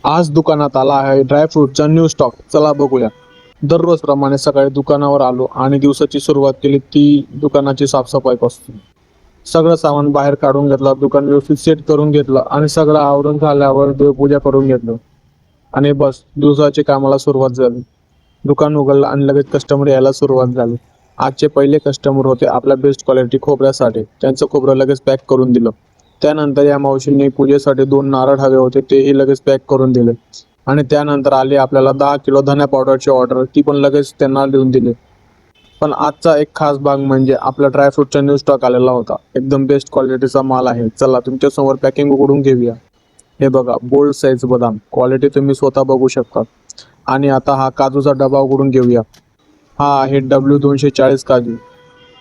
आज दुकानात आला आहे ड्रायफ्रूटचा न्यू स्टॉक. चला बघूया. दररोज प्रमाणे सकाळी दुकानावर आलो आणि दिवसाची सुरुवात केली ती दुकानाची साफसफाई पासून. सगळं सामान बाहेर काढून घेतलं, दुकान व्यवस्थित सेट करून घेतलं आणि सगळं आवरून झाल्यावर देवपूजा करून घेतलं आणि बस दिवसाच्या कामाला सुरुवात झाली. दुकान उघडलं आणि लगेच कस्टमर यायला सुरुवात झाली. आजचे पहिले कस्टमर होते आपल्या बेस्ट क्वालिटी खोबऱ्यासाठी. त्यांचं खोबरं लगेच पॅक करून दिलं. त्यानंतर या मावशींनी पूजेसाठी 2 नारळ हवे होते, तेही लगेच पॅक करून दिले. आणि त्यानंतर आली आपल्याला 10 किलो धन्या पावडरची ऑर्डर, ती पण लगेच त्यांना लिहून दिली. पण आजचा एक खास भाग म्हणजे आपला ड्रायफ्रूटचा न्यू स्टॉक आलेला होता. एकदम बेस्ट क्वालिटीचा माल आहे. चला तुमच्या समोर पॅकिंग उघडून घेऊया. हे बघा, बोल्ड साईज बदाम, क्वालिटी तुम्ही स्वतः बघू शकता. आणि आता हा काजूचा डबा उघडून घेऊया. हा आहे W240 काजू,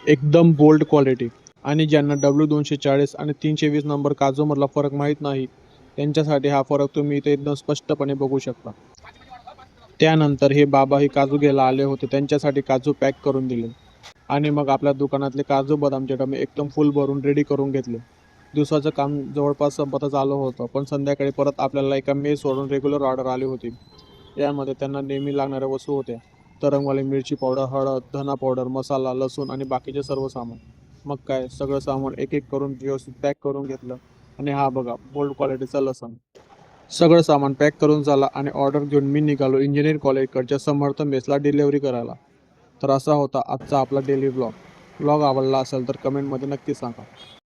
एकदम बोल्ड क्वालिटी. आणि ज्यांना W240 आणि 320 नंबर काजूमधला फरक माहीत नाही, त्यांच्यासाठी हा फरक तुम्ही इथे एकदम स्पष्टपणे बघू शकता. त्यानंतर हे बाबाही काजू घ्यायला आले होते, त्यांच्यासाठी काजू पॅक करून दिले. आणि मग आपल्या दुकानातले काजू बदामचे डबे एकदम फुल भरून रेडी करून घेतले. दिवसाचं काम जवळपास संपतच आलं होतं, पण संध्याकाळी परत आपल्याला एका मेस सोडून रेग्युलर ऑर्डर आली होती. यामध्ये त्यांना नेहमी लागणाऱ्या वस्तू होत्या. तरंगवाली मिरची पावडर, हळद, धना पावडर, मसाला, लसूण आणि बाकीचे सर्व सामान. मग काय, सगळं सामान एक एक करून व्यवस्थित पॅक करून घेतलं. आणि हा बघा, बोल्ड क्वालिटीचा लसूण. सगळं सामान पॅक करून झालं आणि ऑर्डर घेऊन मी निघालो इंजिनिअर कॉलेजकडच्या समर्थ मेसला डिलिव्हरी करायला. तर असा होता आजचा आपला डेली ब्लॉग. आवडला असेल तर कमेंटमध्ये नक्की सांगा.